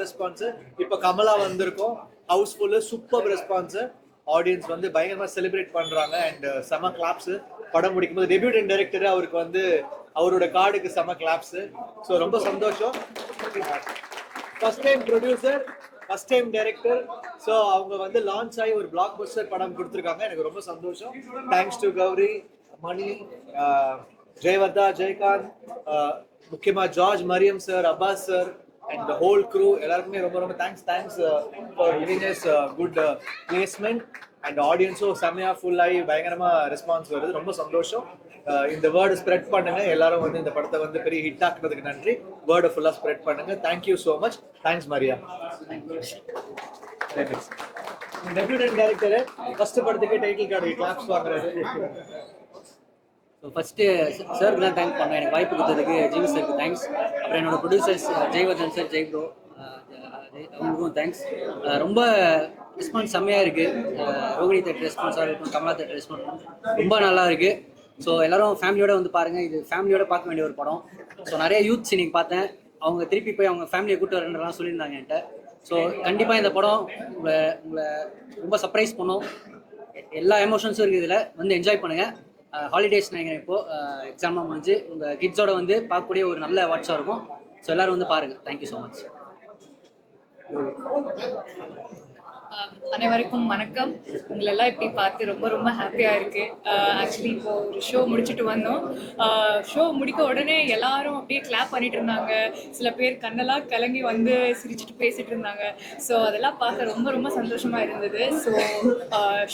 Response இப்ப கமலா வந்திருக்கோம். Housefull super response. Audience வந்து பயங்கரமா செலிப்ரேட் பண்றாங்க அண்ட் செம கிளாப்ஸ். படம் முடிக்கும் போது டெபியூட் டைரக்டர் அவருக்கு வந்து அவரோட கார்டுக்கு செம கிளாப்ஸ். ஸோ ரொம்ப சந்தோஷம். First time producer, first time director. So அவங்க வந்து லான்ச் ஆகி ஒரு பிளாக் பஸ்டர் படம் கொடுத்துருக்காங்க. எனக்கு ரொம்ப சந்தோஷம். தேங்க்ஸ் டு கௌரி, மணி, ஜெயவர்தா, ஜெயகாந்த், முக்கியமா George, Mariam sir, Abbas sir and the whole crew. எல்லாருக்குமே ரொம்ப ரொம்ப thanks for giving us good placement and audience செமையா ஃபுல் ஆகி பயங்கரமா ரெஸ்பான்ஸ் வருது. ரொம்ப சந்தோஷம். இந்த வேர்டு ஸ்ப்ரெட் பண்ணுங்க. எல்லாரும் வந்து இந்த படத்தை வந்து பெரிய ஹிட் ஆக்குறதுக்கு நன்றி. வேர்டை ஃபுல்லா ஸ்ப்ரெட் பண்ணுங்க. Thank you so much. Thanks Maria. Deputy director first படத்துக்கு டைட்டில் கார்டு கிளாப்ஸ் வாங்குறாரு. ஃபஸ்ட்டு சாருக்கு தான் தேங்க் பண்ணேன். எனக்கு வாய்ப்பு கொடுத்ததுக்கு ஜிவி சாருக்கு தேங்க்ஸ். அப்புறம் என்னோட producers Jaivardhan sir, Jai bro, அவங்களுக்கும் தேங்க்ஸ். ரொம்ப ரெஸ்பான்ஸ் செம்மையாக இருக்குது. ரோகிணி தேட்டர் ரெஸ்பான்ஸாக இருக்கும், கமலா தேட்டர் ரெஸ்பான்ஸ் ரொம்ப நல்லா இருக்குது. ஸோ எல்லோரும் ஃபேமிலியோடு வந்து பாருங்கள். இது ஃபேமிலியோடு பார்க்க வேண்டிய ஒரு படம். ஸோ நிறைய யூத்ஸ் இன்னைக்கு பார்த்தேன். அவங்க திருப்பி போய் அவங்க ஃபேமிலியை கூப்பிட்டு வரேன்றலாம் சொல்லியிருந்தாங்க என்கிட்ட. ஸோ கண்டிப்பாக இந்த படம் உங்களை ரொம்ப சர்ப்ரைஸ் பண்ணும். எல்லா எமோஷன்ஸும் இருக்குது. இதில் வந்து என்ஜாய் பண்ணுங்கள். ஹாலிடேஸ் நினைக்கிறேன். இப்போது எக்ஸாம்லாம் முடிஞ்சு உங்கள் கிட்ஸோட வந்து பார்க்கக்கூடிய ஒரு நல்ல வாட்சாக இருக்கும். ஸோ எல்லோரும் வந்து பாருங்கள். Thank you so much. அனைவருக்கும் வணக்கம். உங்களெல்லாம் இப்படி பார்த்து ரொம்ப ரொம்ப ஹாப்பியாக இருக்குது. ஆக்சுவலி இப்போது ஒரு ஷோ முடிச்சுட்டு வந்தோம். ஷோ முடிக்க உடனே எல்லாரும் அப்படியே கிளாப் பண்ணிட்டு இருந்தாங்க. சில பேர் கண்ணெல்லாம் கலங்கி வந்து சிரிச்சுட்டு பேசிட்டு இருந்தாங்க. ஸோ அதெல்லாம் பார்க்க ரொம்ப ரொம்ப சந்தோஷமாக இருந்தது. ஸோ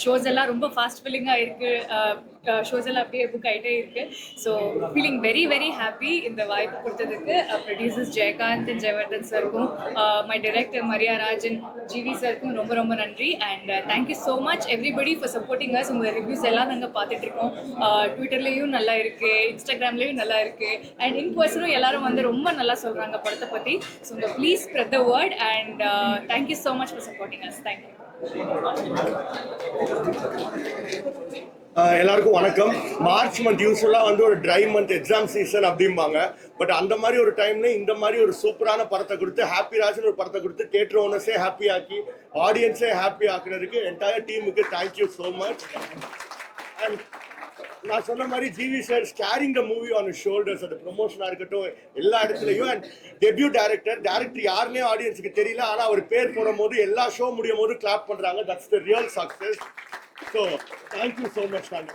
ஷோஸ் எல்லாம் ரொம்ப ஃபாஸ்ட் ஃபில்லிங்காக இருக்குது. ஷோஸ் எல்லாம் அப்படியே புக் ஆகிட்டே இருக்குது. So feeling very very happy. இந்த வாய்ப்பு கொடுத்ததுக்கு ப்ரொடியூசர்ஸ் ஜெயகாந்த், ஜெயவர்தன் சாருக்கும், my director Maria Rajan, GV சாருக்கும் ரொம்ப ரொம்ப நன்றி. And thank you so much everybody for supporting us. உங்கள் ரிவ்யூஸ் எல்லாம் நாங்கள் பார்த்துட்ருக்கோம். ட்விட்டர்லேயும் நல்லா இருக்குது, இன்ஸ்டாகிராம்லேயும் நல்லா இருக்குது. அண்ட் இன் பர்சனும் எல்லாரும் வந்து ரொம்ப நல்லா சொல்கிறாங்க படத்தை பற்றி. ஸோ உங்கள் please spread the word and thank you so much for supporting as. Thank you. எல்லாருக்கும் வணக்கம். மார்ச் மந்த் யூஸ்வலாக வந்து ஒரு ட்ரை மந்த், எக்ஸாம் சீசன் அப்படிம்பாங்க. பட் அந்த மாதிரி ஒரு டைம்ல இந்த மாதிரி ஒரு சூப்பரான படத்தை கொடுத்து, ஹாப்பி ராஜன் ஒரு படத்தை கொடுத்து தியேட்டர் ஓனர்ஸே ஹாப்பி ஆக்கி ஆடியன்ஸே ஹாப்பி ஆக்குறதுக்கு என்டையர் டீமுக்கு தேங்க்யூ ஸோ மச். அண்ட் நான் சொன்ன மாதிரி GV sir caring the movie on shoulders. அது ப்ரொமோஷனாக இருக்கட்டும் எல்லா இடத்துலையும். அண்ட் டெபியூ டேரக்டர் யாருன்னே ஆடியன்ஸுக்கு தெரியல. ஆனால் அவர் பேர் போடும் போது எல்லா ஷோ முடியும் போது கிளாப் பண்ணுறாங்க. That's the real success. So, thank you so much, Tanya.